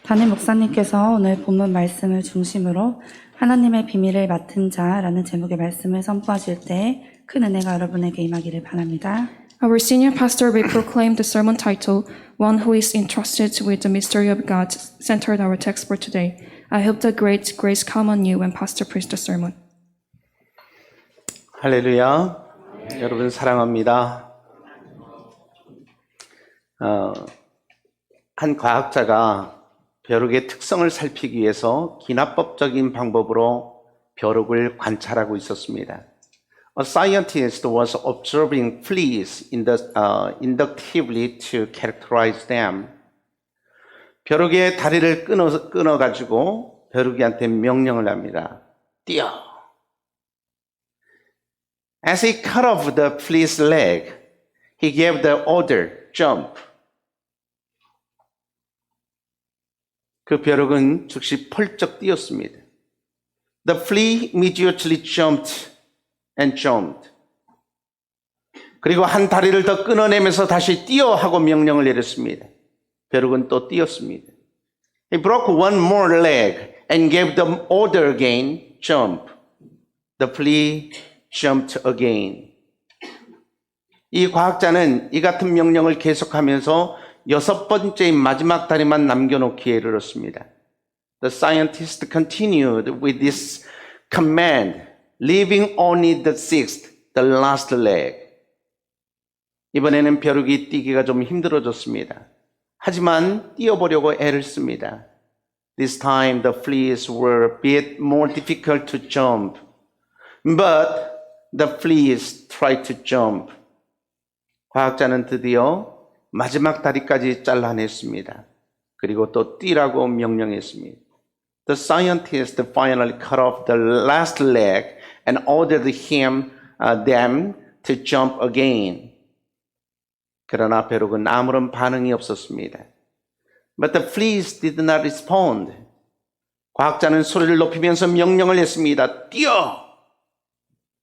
담임 목사님께서 오늘 본문 말씀을 중심으로 하나님의 비밀을 맡은 자라는 제목의 말씀을 선포하실 때 큰 은혜가 여러분에게 임하기를 바랍니다. Our senior pastor will proclaim the sermon title, One Who is Entrusted with the Mystery of God, centered our text for today. I hope that great grace come on you when pastor preached the sermon. 할렐루야. 여러분 사랑합니다. 한 과학자가 벼룩의 특성을 살피기 위해서 기납법적인 방법으로 벼룩을 관찰하고 있었습니다. A scientist was observing fleas inductively to characterize them. 벼룩의 다리를 끊어가지고 벼룩이한테 명령을 합니다. 뛰어! As he cut off the flea's leg, he gave the order, jump. 그 벼룩은 즉시 펄쩍 뛰었습니다. The flea immediately jumped and jumped. 그리고 한 다리를 더 끊어내면서 다시 뛰어 하고 명령을 내렸습니다. 벼룩은 또 뛰었습니다. He broke one more leg and gave the order again, jump. The flea jumped again. 이 과학자는 이 같은 명령을 계속하면서 6번째인 마지막 다리만 남겨놓기에 이르렀습니다. The scientist continued with this command, leaving only the sixth, the last leg. 이번에는 벼룩이 뛰기가 좀 힘들어졌습니다. 하지만 뛰어보려고 애를 씁니다. This time the fleas were a bit more difficult to jump, but the fleas tried to jump. 과학자는 드디어 마지막 다리까지 잘라냈습니다. 그리고 또 뛰라고 명령했습니다. The scientist finally cut off the last leg and ordered them to jump again. 그러나 벼룩은 아무런 반응이 없었습니다. But the fleas did not respond. 과학자는 소리를 높이면서 명령을 했습니다. 뛰어!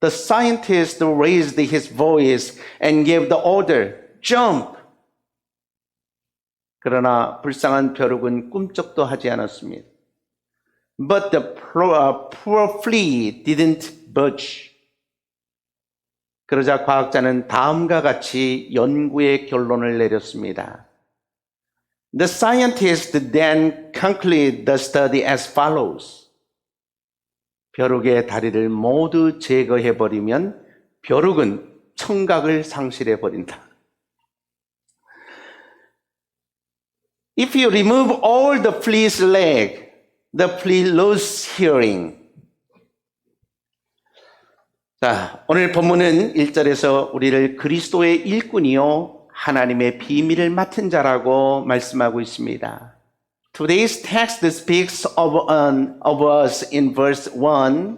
The scientist raised his voice and gave the order, jump! 그러나 불쌍한 벼룩은 꿈쩍도 하지 않았습니다. But the poor flea didn't budge. 그러자 과학자는 다음과 같이 연구의 결론을 내렸습니다. The scientist then concluded the study as follows. 벼룩의 다리를 모두 제거해버리면 벼룩은 청각을 상실해버린다. If you remove all the flea's leg, the flea loses hearing. 자, 오늘 본문은 1절에서 우리를 그리스도의 일꾼이요 하나님의 비밀을 맡은 자라고 말씀하고 있습니다. Today's text speaks of us in verse 1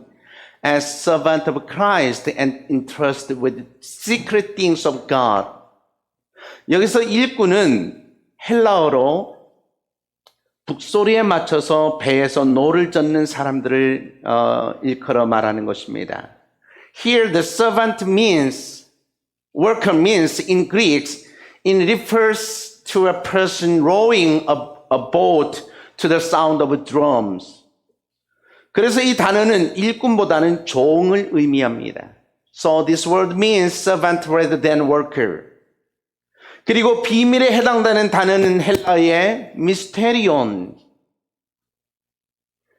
as servant of Christ and entrusted with secret things of God. 여기서 일꾼은 헬라어로 북소리에 맞춰서 배에서 노를 젓는 사람들을 일컬어 말하는 것입니다. Here the servant means, worker means in Greek, it refers to a person rowing a boat to the sound of drums. 그래서 이 단어는 일꾼보다는 종을 의미합니다. So this word means servant rather than worker. 그리고 비밀에 해당되는 단어는 헬라어의 미스테리온.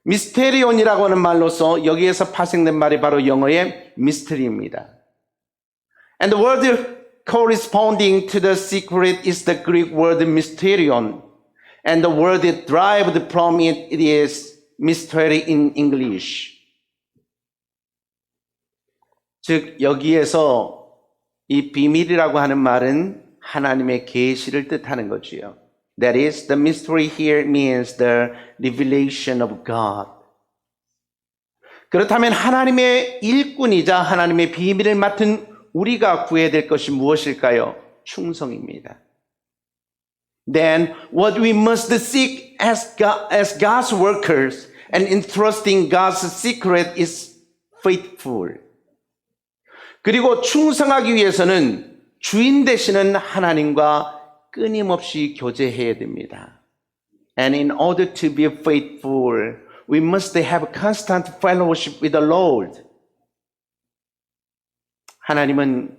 미스테리온이라고 하는 말로서 여기에서 파생된 말이 바로 영어의 미스터리입니다. And the word corresponding to the secret is the Greek word mysterion. And the word derived from it is mystery in English. 즉 여기에서 이 비밀이라고 하는 말은 하나님의 계시를 뜻하는 거지요. That is, the mystery here means the revelation of God. 그렇다면 하나님의 일꾼이자 하나님의 비밀을 맡은 우리가 구해야 될 것이 무엇일까요? 충성입니다. Then what we must seek as God's workers and entrusting God's secret is faithful. 그리고 충성하기 위해서는 주인 되시는 하나님과 끊임없이 교제해야 됩니다. And in order to be faithful, we must have constant fellowship with the Lord. 하나님은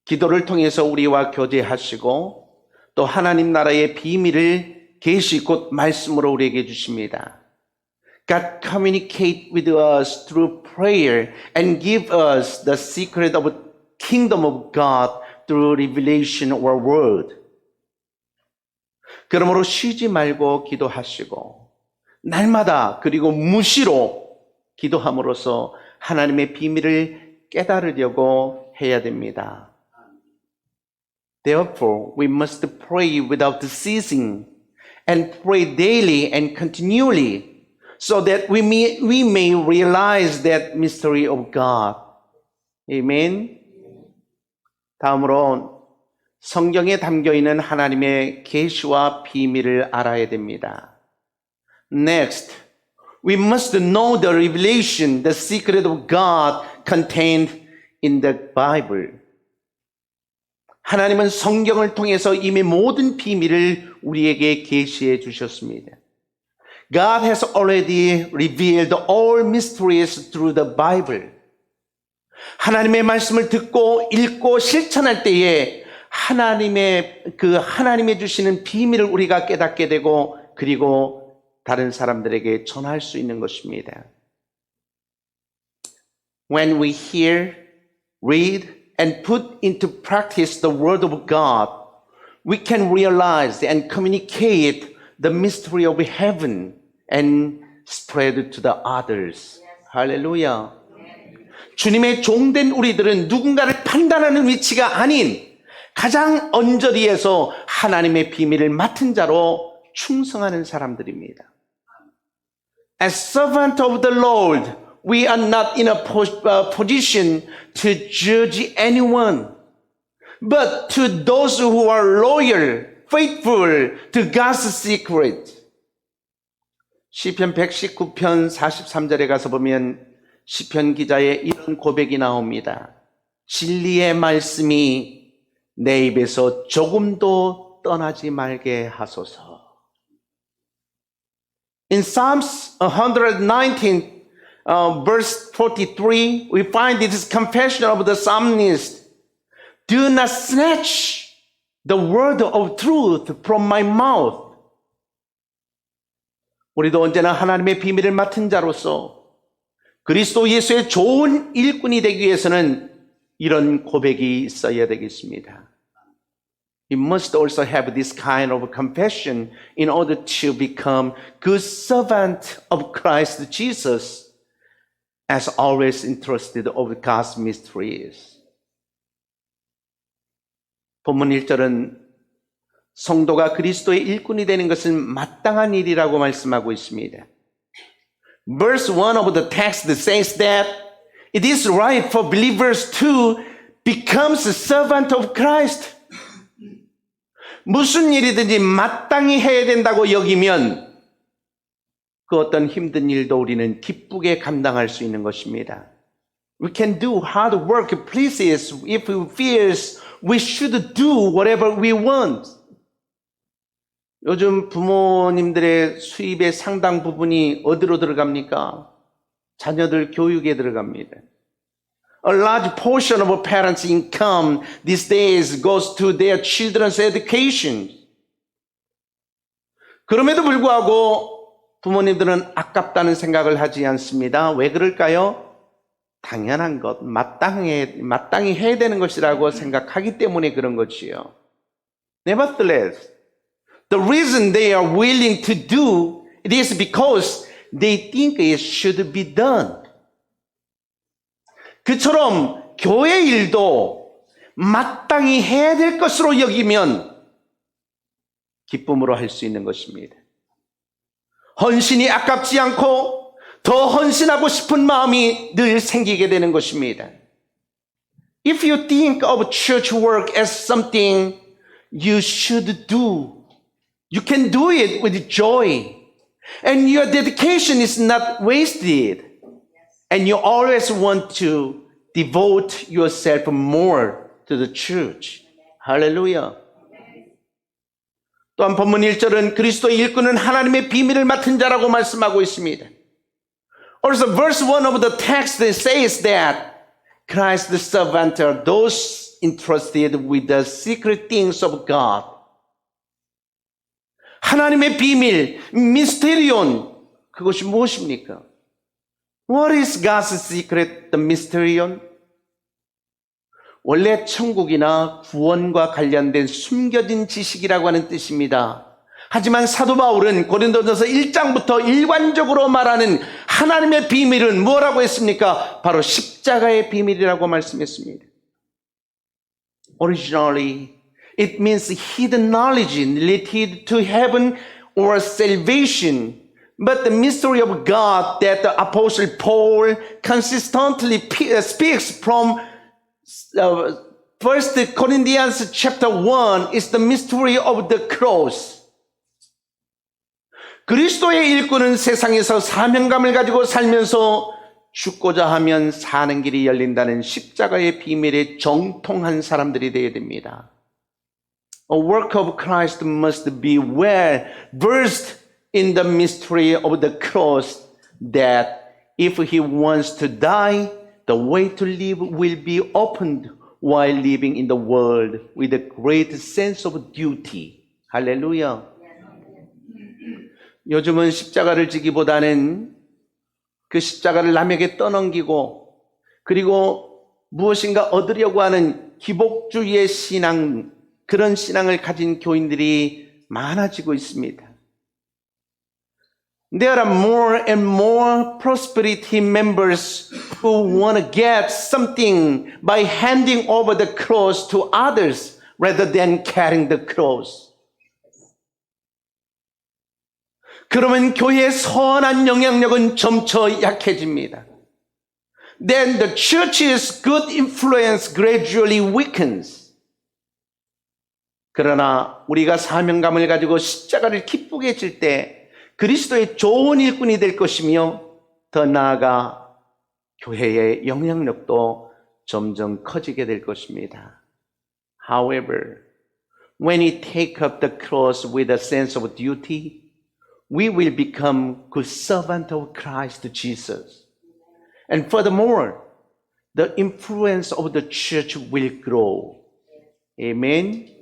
기도를 통해서 우리와 교제하시고 또 하나님 나라의 비밀을 계시 곧 말씀으로 우리에게 주십니다. God communicate with us through prayer and give us the secret of the kingdom of God through revelation or word. 그러므로 쉬지 말고 기도하시고 날마다 그리고 무시로 기도함으로써 하나님의 비밀을 깨달으려고 해야 됩니다. Therefore, we must pray without ceasing and pray daily and continually so that we may realize that mystery of God. Amen. 다음으로 성경에 담겨 있는 하나님의 계시와 비밀을 알아야 됩니다. Next, we must know the revelation, the secret of God contained in the Bible. 하나님은 성경을 통해서 이미 모든 비밀을 우리에게 계시해 주셨습니다. God has already revealed all mysteries through the Bible. 하나님의 말씀을 듣고 읽고 실천할 때에 하나님의 주시는 비밀을 우리가 깨닫게 되고 그리고 다른 사람들에게 전할 수 있는 것입니다. When we hear, read, and put into practice the word of God, we can realize and communicate the mystery of heaven and spread to the others. 할렐루야. 주님의 종된 우리들은 누군가를 판단하는 위치가 아닌 가장 언저리에서 하나님의 비밀을 맡은 자로 충성하는 사람들입니다. As servant of the Lord, we are not in a position to judge anyone, but to those who are loyal, faithful to God's secret. 시편 119편 43절에 가서 보면 시편 기자의 이런 고백이 나옵니다. 진리의 말씀이 내 입에서 조금도 떠나지 말게 하소서. In Psalms 119, verse 43, we find this confession of the psalmist. Do not snatch the word of truth from my mouth. 우리도 언제나 하나님의 비밀을 맡은 자로서 그리스도 예수의 좋은 일꾼이 되기 위해서는 이런 고백이 있어야 되겠습니다. We must also have this kind of confession in order to become good servant of Christ Jesus, as always interested of God's mysteries. 본문 1절은 성도가 그리스도의 일꾼이 되는 것은 마땅한 일이라고 말씀하고 있습니다. Verse 1 of the text says that it is right for believers to become a servant of Christ. 무슨 일이든지 마땅히 해야 된다고 여기면 그 어떤 힘든 일도 우리는 기쁘게 감당할 수 있는 것입니다. We can do hard work pleases if we fears we should do whatever we want. 요즘 부모님들의 수입의 상당 부분이 어디로 들어갑니까? 자녀들 교육에 들어갑니다. A large portion of a parent's income these days goes to their children's education. 그럼에도 불구하고 부모님들은 아깝다는 생각을 하지 않습니다. 왜 그럴까요? 당연한 것, 마땅히 해야 되는 것이라고 생각하기 때문에 그런 것이요. Nevertheless, the reason they are willing to do it is because they think it should be done. 그처럼 교회 일도 마땅히 해야 될 것으로 여기면 기쁨으로 할 수 있는 것입니다. 헌신이 아깝지 않고 더 헌신하고 싶은 마음이 늘 생기게 되는 것입니다. If you think of church work as something you should do, you can do it with joy. And your dedication is not wasted. And you always want to devote yourself more to the church. 할렐루야. 또한 본문 1절은 그리스도의 일꾼은 하나님의 비밀을 맡은 자라고 말씀하고 있습니다. Also, verse 1 of the text says that Christ the servant are those entrusted with the secret things of God. 하나님의 비밀, 미스테리온, 그것이 무엇입니까? What is God's secret, the mysterion? 원래 천국이나 구원과 관련된 숨겨진 지식이라고 하는 뜻입니다. 하지만 사도 바울은 고린도전서 1장부터 일관적으로 말하는 하나님의 비밀은 뭐라고 했습니까? 바로 십자가의 비밀이라고 말씀했습니다. Originally, it means hidden knowledge related to heaven or salvation. But the mystery of God that the Apostle Paul consistently speaks from 1 Corinthians chapter 1 is the mystery of the cross. 그리스도의 일꾼은 세상에서 사명감을 가지고 살면서 죽고자 하면 사는 길이 열린다는 십자가의 비밀에 정통한 사람들이 되어야 됩니다. A work of Christ must be well versed in the mystery of the cross, that if he wants to die, the way to live will be opened while living in the world with a great sense of duty. 할렐루야. 요즘은 십자가를 지기보다는 그 십자가를 남에게 떠넘기고 그리고 무엇인가 얻으려고 하는 기복주의의 신앙, 그런 신앙을 가진 교인들이 많아지고 있습니다. There are more and more prosperity members who want to get something by handing over the cross to others rather than carrying the cross. 그러면 교회의 선한 영향력은 점차 약해집니다. Then the church's good influence gradually weakens. 그러나 우리가 사명감을 가지고 십자가를 기쁘게 질 때 그리스도의 좋은 일꾼이 될 것이며 더 나아가 교회의 영향력도 점점 커지게 될 것입니다. However, when we take up the cross with a sense of duty, we will become good servants of Christ Jesus. And furthermore, the influence of the church will grow. Amen.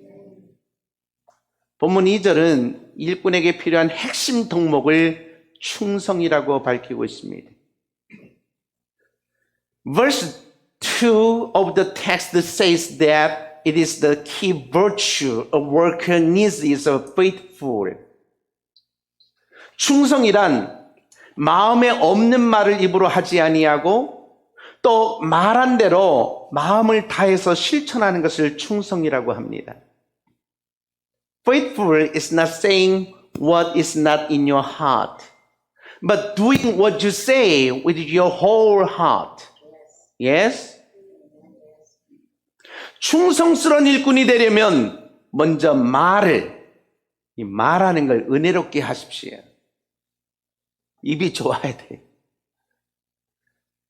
본문 2절은 일꾼에게 필요한 핵심 덕목을 충성이라고 밝히고 있습니다. Verse 2 of the text says that it is the key virtue a worker needs is faithful. 충성이란 마음에 없는 말을 입으로 하지 아니하고 또 말한 대로 마음을 다해서 실천하는 것을 충성이라고 합니다. Faithful is not saying what is not in your heart, but doing what you say with your whole heart. Yes? 충성스러운 일꾼이 되려면 먼저 말하는 걸 은혜롭게 하십시오. 입이 좋아야 돼.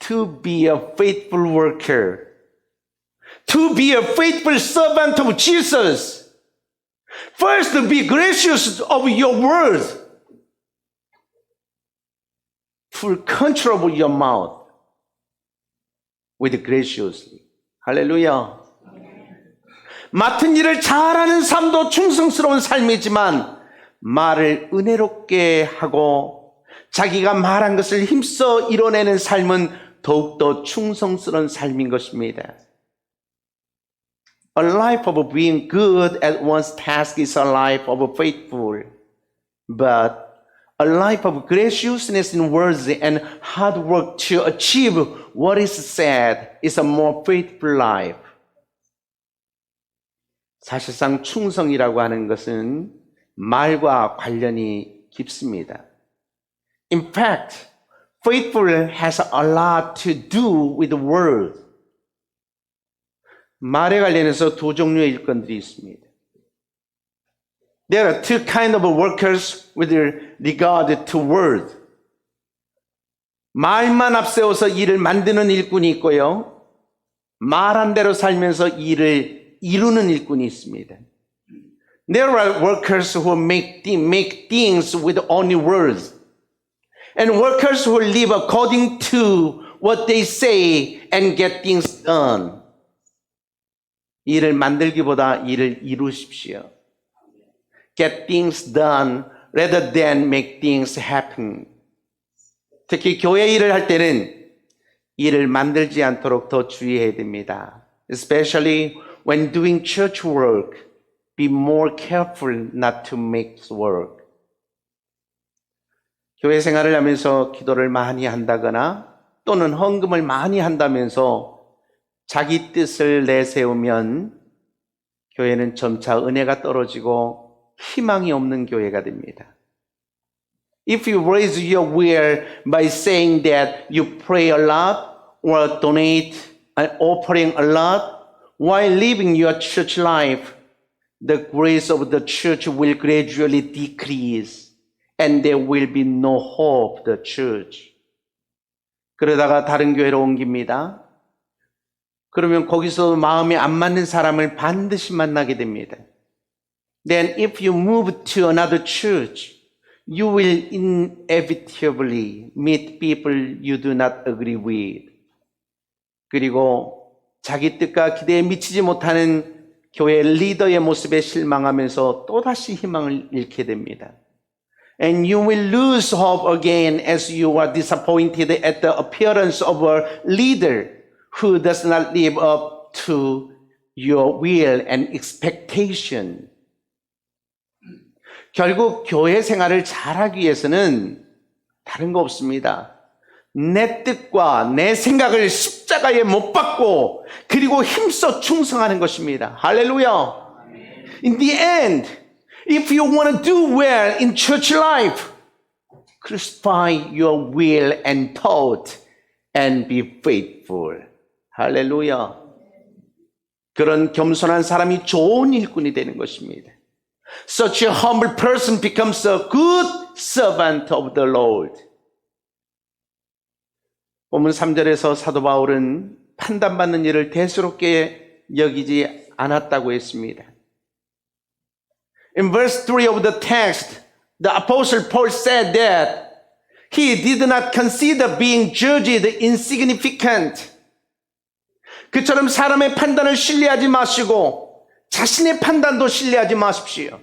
To be a faithful worker. To be a faithful servant of Jesus. First, be gracious of your words. Full control of your mouth. With graciously. 할렐루야. 맡은 일을 잘하는 삶도 충성스러운 삶이지만 말을 은혜롭게 하고 자기가 말한 것을 힘써 이뤄내는 삶은 더욱더 충성스러운 삶인 것입니다. A life of being good at one's task is a life of faithful, but a life of graciousness in words and hard work to achieve what is said is a more faithful life. 사실상 충성이라고 하는 것은 말과 관련이 깊습니다. In fact, faithful has a lot to do with the word. 말에 관련해서 두 종류의 일꾼들이 있습니다. There are two kinds of workers with regard to word. 말만 앞세워서 일을 만드는 일꾼이 있고요. 말한 대로 살면서 일을 이루는 일꾼이 있습니다. There are workers who make things with only words. And workers who live according to what they say and get things done. 일을 만들기보다 일을 이루십시오. Get things done rather than make things happen. 특히 교회 일을 할 때는 일을 만들지 않도록 더 주의해야 됩니다. Especially when doing church work, be more careful not to make work. 교회 생활을 하면서 기도를 많이 한다거나 또는 헌금을 많이 한다면서 자기 뜻을 내세우면 교회는 점차 은혜가 떨어지고 희망이 없는 교회가 됩니다. If you raise your will by saying that you pray a lot or donate and offering a lot while living your church life, the grace of the church will gradually decrease and there will be no hope for the church. 그러다가 다른 교회로 옮깁니다. 그러면 거기서 마음이 안 맞는 사람을 반드시 만나게 됩니다. Then if you move to another church, you will inevitably meet people you do not agree with. 그리고 자기 뜻과 기대에 미치지 못하는 교회 리더의 모습에 실망하면서 또다시 희망을 잃게 됩니다. And you will lose hope again as you are disappointed at the appearance of a leader who does not live up to your will and expectation. 결국 교회 생활을 잘하기 위해서는 다른 거 없습니다. 내 뜻과 내 생각을 십자가에 못 박고 그리고 힘써 충성하는 것입니다. 할렐루야. In the end, if you want to do well in church life, crucify your will and thought and be faithful. 할렐루야. 그런 겸손한 사람이 좋은 일꾼이 되는 것입니다. Such a humble person becomes a good servant of the Lord. 본문 3절에서 사도 바울은 판단받는 일을 대수롭게 여기지 않았다고 했습니다. In verse 3 of the text, the apostle Paul said that he did not consider being judged insignificant. 그처럼 사람의 판단을 신뢰하지 마시고 자신의 판단도 신뢰하지 마십시오.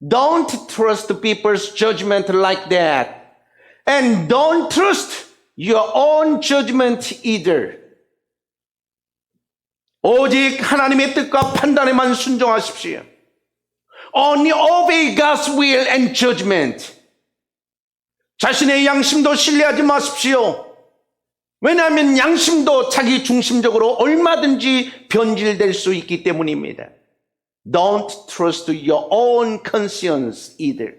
Don't trust people's judgment like that. And don't trust your own judgment either. 오직 하나님의 뜻과 판단에만 순종하십시오. Only obey God's will and judgment. 자신의 양심도 신뢰하지 마십시오. 왜냐하면 양심도 자기 중심적으로 얼마든지 변질될 수 있기 때문입니다. Don't trust your own conscience either.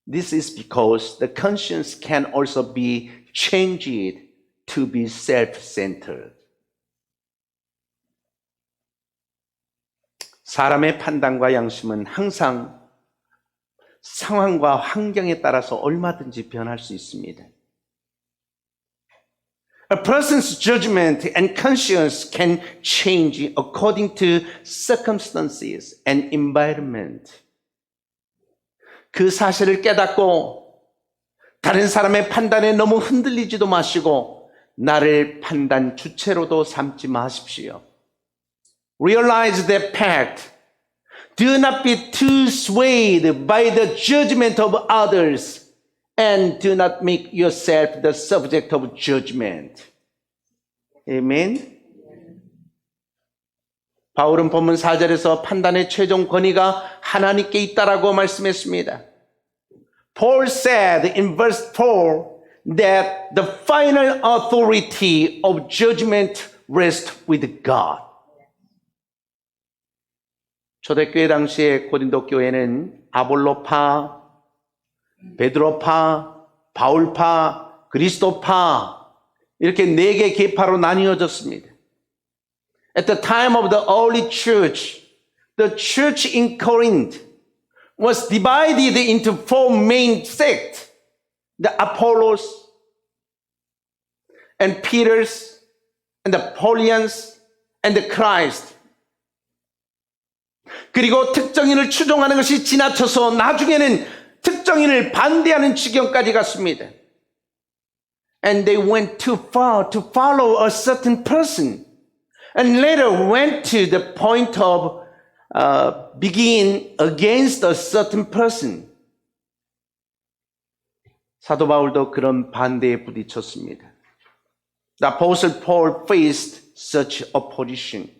This is because the conscience can also be changed to be self-centered. 사람의 판단과 양심은 항상 상황과 환경에 따라서 얼마든지 변할 수 있습니다. A person's judgment and conscience can change according to circumstances and environment. 그 사실을 깨닫고 다른 사람의 판단에 너무 흔들리지도 마시고 나를 판단 주체로도 삼지 마십시오. Realize that fact. Do not be too swayed by the judgment of others. And do not make yourself the subject of judgment. Amen. 바울은 본문 4절에서 판단의 최종 권위가 하나님께 있다라고 말씀했습니다. Paul said in verse 4 that the final authority of judgment rests with God. 초대교회 당시에 고린도 교회는 아볼로파, 베드로파, 바울파, 그리스도파 이렇게 4개 계파로 나뉘어졌습니다. At the time of the early church, the church in Corinth was divided into 4 main sects. The Apollos and Peters and the Paulians and the Christ. 그리고 특정인을 추종하는 것이 지나쳐서 나중에는 특정인을 반대하는 지경까지 갔습니다. And they went too far to follow a certain person. And later went to the point of begin against a certain person. 사도 바울도 그런 반대에 부딪혔습니다. The Apostle Paul faced such opposition.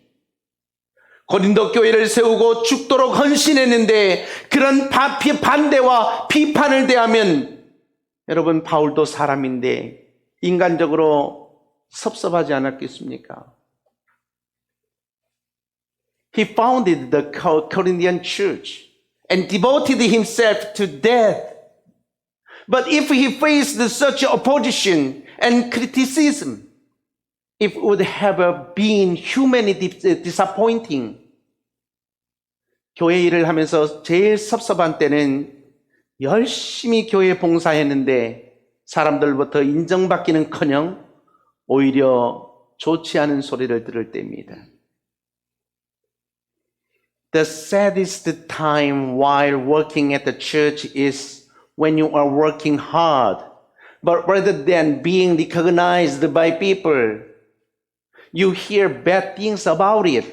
고린도 교회를 세우고 죽도록 헌신했는데 그런 반대와 비판을 대하면 여러분 바울도 사람인데 인간적으로 섭섭하지 않았겠습니까? He founded the Corinthian church and devoted himself to death. But if he faced such opposition and criticism, it would have been humanly disappointing. 교회 일을 하면서 제일 섭섭한 때는 열심히 교회 봉사했는데 사람들부터 인정받기는커녕 오히려 좋지 않은 소리를 들을 때입니다. The saddest time while working at the church is when you are working hard, but rather than being recognized by people, you hear bad things about it.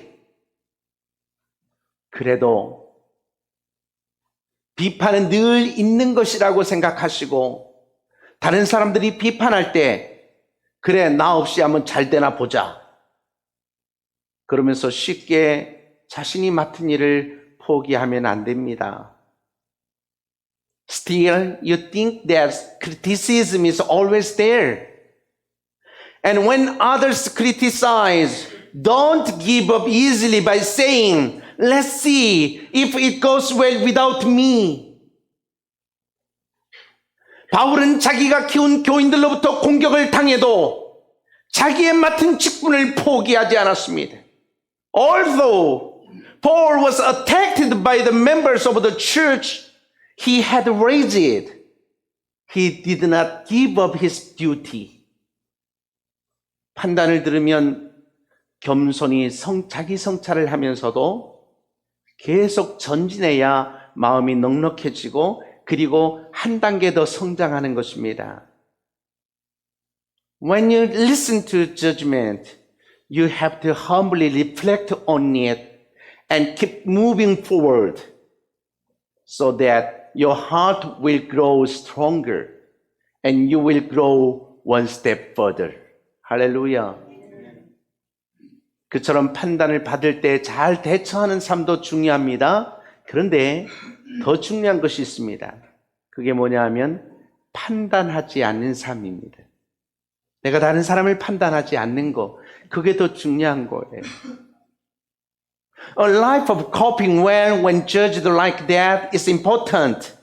그래도 비판은 늘 있는 것이라고 생각하시고 다른 사람들이 비판할 때 그래 나 없이 한번 잘 되나 보자. 그러면서 쉽게 자신이 맡은 일을 포기하면 안 됩니다. Still, you think that criticism is always there. And when others criticize, don't give up easily by saying, let's see if it goes well without me. 바울은 자기가 키운 교인들로부터 공격을 당해도 자기의 맡은 직분을 포기하지 않았습니다. Although Paul was attacked by the members of the church he had raised, he did not give up his duty. 판단을 들으면 겸손히 자기 성찰을 하면서도 계속 전진해야 마음이 넉넉해지고 그리고 한 단계 더 성장하는 것입니다. When you listen to judgment, you have to humbly reflect on it and keep moving forward so that your heart will grow stronger and you will grow one step further. 할렐루야. 그처럼 판단을 받을 때 잘 대처하는 삶도 중요합니다. 그런데 더 중요한 것이 있습니다. 그게 뭐냐 하면 판단하지 않는 삶입니다. 내가 다른 사람을 판단하지 않는 거, 그게 더 중요한 거예요. A life of coping well when judged like that is important.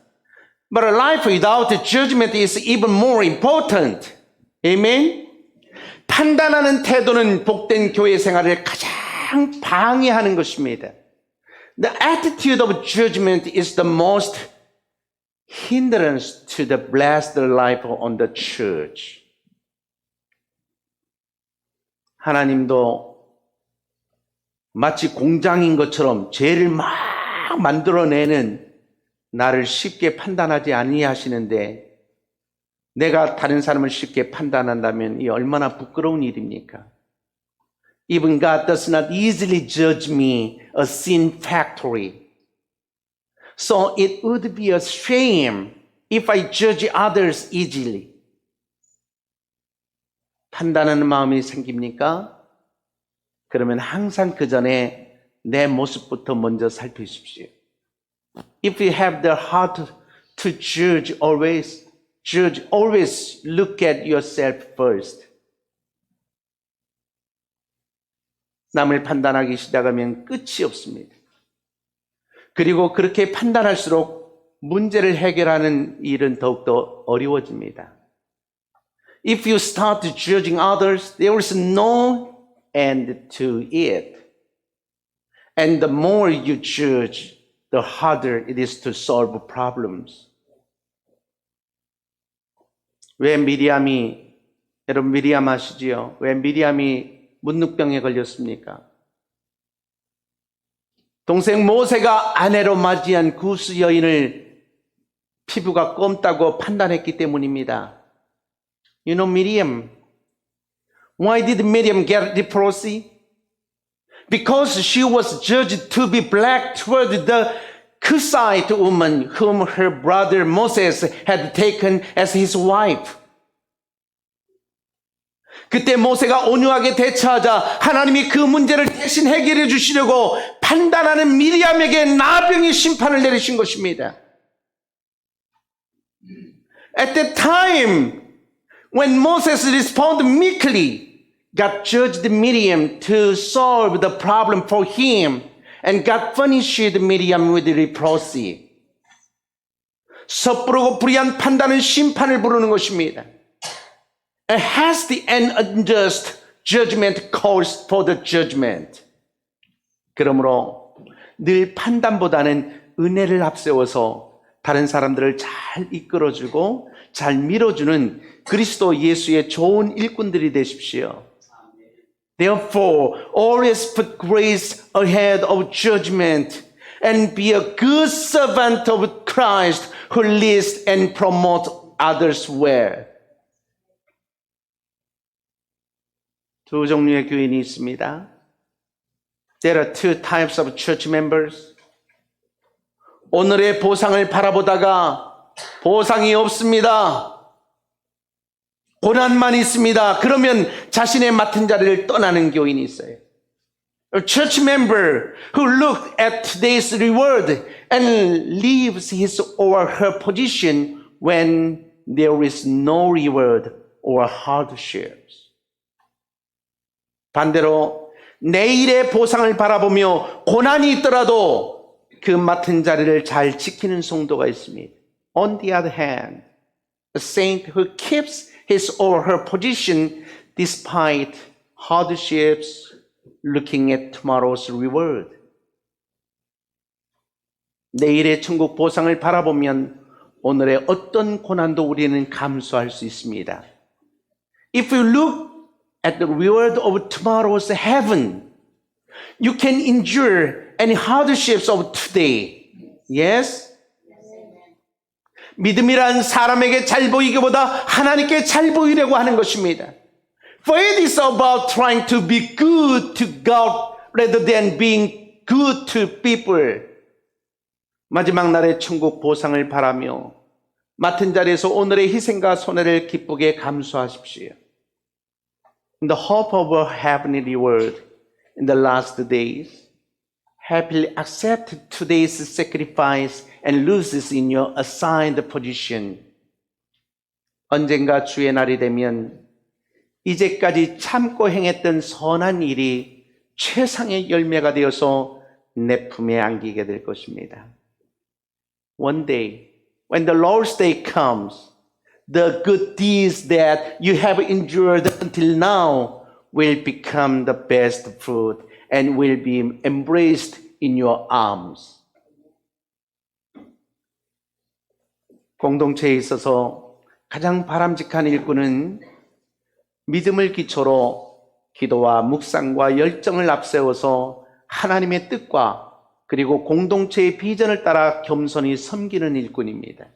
But a life without judgment is even more important. Amen? 판단하는 태도는 복된 교회 생활을 가장 방해하는 것입니다. The attitude of judgment is the most hindrance to the blessed life on the church. 하나님도 마치 공장인 것처럼 죄를 막 만들어내는 나를 쉽게 판단하지 아니하시는데 내가 다른 사람을 쉽게 판단한다면 이 얼마나 부끄러운 일입니까? Even God does not easily judge me a sin factory. So it would be a shame if I judge others easily. 판단하는 마음이 생깁니까? 그러면 항상 그 전에 내 모습부터 먼저 살피십시오. If you have the heart to judge, always look at yourself first. 남을 판단하기 시작하면 끝이 없습니다. 그리고 그렇게 판단할수록 문제를 해결하는 일은 더욱더 어려워집니다. If you start judging others, there is no end to it. And the more you judge, the harder it is to solve problems. 왜 미리암이, 여러분 미리암 아시지요? 왜 미리암이 문둥병에 걸렸습니까? 동생 모세가 아내로 맞이한 구스 여인을 피부가 검다고 판단했기 때문입니다. You know Miriam. Why did Miriam get leprosy? Because she was judged to be black toward the Cushite woman whom her brother Moses had taken as his wife. 그때 모세가 온유하게 대처하자 하나님이 그 문제를 대신 해결해 주시려고 판단하는 미리암에게 나병의 심판을 내리신 것입니다. At that time, when Moses responded meekly, God judged Miriam to solve the problem for him, and God punished Miriam with leprosy. 섣부르고 불의한 판단은 심판을 부르는 것입니다. A hasty and unjust judgment calls for the judgment. 그러므로 늘 판단보다는 은혜를 앞세워서 다른 사람들을 잘 이끌어주고 잘 밀어주는 그리스도 예수의 좋은 일꾼들이 되십시오. Therefore, always put grace ahead of judgment and be a good servant of Christ who leads and promotes others well. 두 종류의 교인이 있습니다. There are two types of church members. 오늘의 보상을 바라보다가 보상이 없습니다. 고난만 있습니다. 그러면 자신의 맡은 자리를 떠나는 교인이 있어요. A church member who looks at today's reward and leaves his or her position when there is no reward or hardships. 반대로 내일의 보상을 바라보며 고난이 있더라도 그 맡은 자리를 잘 지키는 성도가 있습니다. On the other hand, a saint who keeps his or her position despite hardships, looking at tomorrow's reward. 내일의 천국 보상을 바라보면 오늘의 어떤 고난도 우리는 감수할 수 있습니다. If you look at the reward of tomorrow's heaven, you can endure any hardships of today. Yes? 믿음이란 사람에게 잘 보이기보다 하나님께 잘 보이려고 하는 것입니다. Faith is about trying to be good to God rather than being good to people. 마지막 날의 천국 보상을 바라며 맡은 자리에서 오늘의 희생과 손해를 기쁘게 감수하십시오. In the hope of a heavenly reward in the last days, happily accept today's sacrifice and loses in your assigned position. 언젠가 주의 날이 되면 이제까지 참고 행했던 선한 일이 최상의 열매가 되어서 내 품에 안기게 될 것입니다. One day, when the Lord's day comes, the good deeds that you have endured until now will become the best fruit and will be embraced in your arms. 공동체에 있어서 가장 바람직한 일꾼은 믿음을 기초로 기도와 묵상과 열정을 앞세워서 하나님의 뜻과 그리고 공동체의 비전을 따라 겸손히 섬기는 일꾼입니다.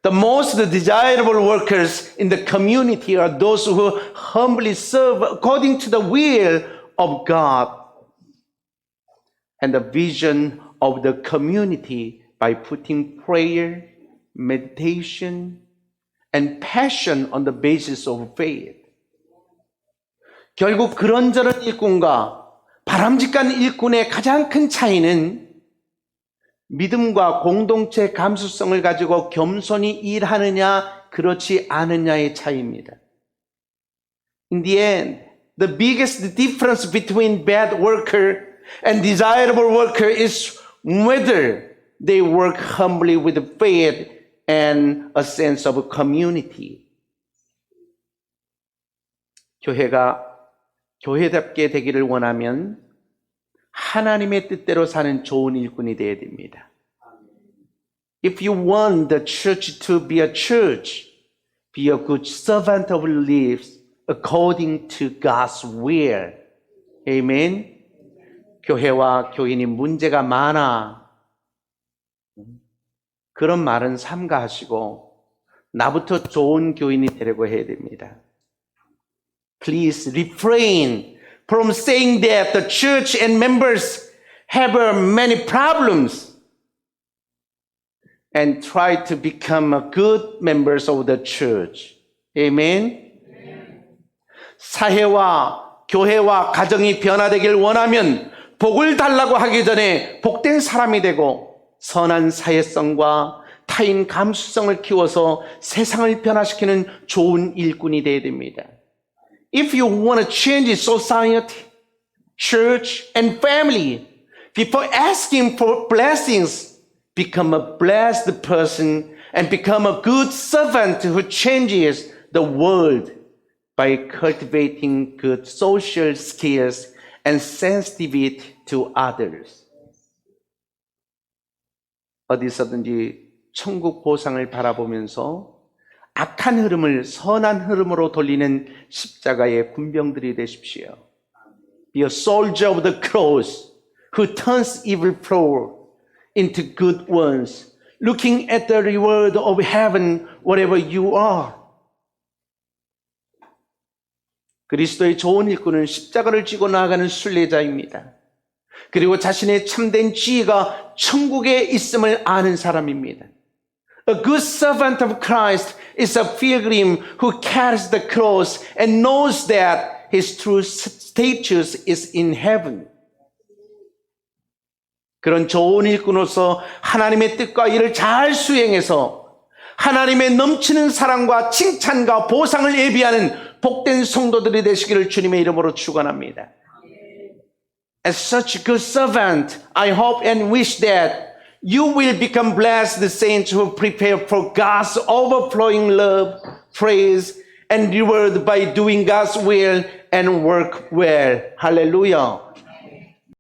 The most desirable workers in the community are those who humbly serve according to the will of God and the vision of the community by putting prayer, meditation, and passion on the basis of faith. 결국 그런저런 일꾼과 바람직한 일꾼의 가장 큰 차이는 믿음과 공동체 감수성을 가지고 겸손히 일하느냐 그렇지 않느냐의 차이입니다. In the end, the biggest difference between bad worker and desirable worker is whether they work humbly with faith and a sense of community. 교회가 교회답게 되기를 원하면 하나님의 뜻대로 사는 좋은 일꾼이 되어야 됩니다. If you want the church to be a church, be a good servant of lives according to God's will. Amen. 교회와 교인이 문제가 많아. 그런 말은 삼가하시고 나부터 좋은 교인이 되려고 해야 됩니다. Please refrain from saying that the church and members have many problems and try to become good members of the church. Amen. 사회와 교회와 가정이 변화되길 원하면 복을 달라고 하기 전에 복된 사람이 되고 선한 사회성과 타인 감수성을 키워서 세상을 변화시키는 좋은 일꾼이 되어야 됩니다. If you want to change society, church, and family, before asking for blessings, become a blessed person and become a good servant who changes the world by cultivating good social skills and sensitivity to others. 어디서든지 천국 보상을 바라보면서 악한 흐름을 선한 흐름으로 돌리는 십자가의 군병들이 되십시오. Be a soldier of the cross who turns evil flow into good ones, looking at the reward of heaven wherever you are. 그리스도의 좋은 일꾼은 십자가를 지고 나아가는 순례자입니다. 그리고 자신의 참된 지위가 천국에 있음을 아는 사람입니다. A good servant of Christ is a pilgrim who carries the cross and knows that his true status is in heaven. 그런 좋은 일꾼으로서 하나님의 뜻과 일을 잘 수행해서 하나님의 넘치는 사랑과 칭찬과 보상을 예비하는 복된 성도들이 되시기를 주님의 이름으로 축원합니다. As such a good servant, I hope and wish that you will become blessed saints who prepare for God's overflowing love, praise, and reward by doing God's will and work well. 할렐루야.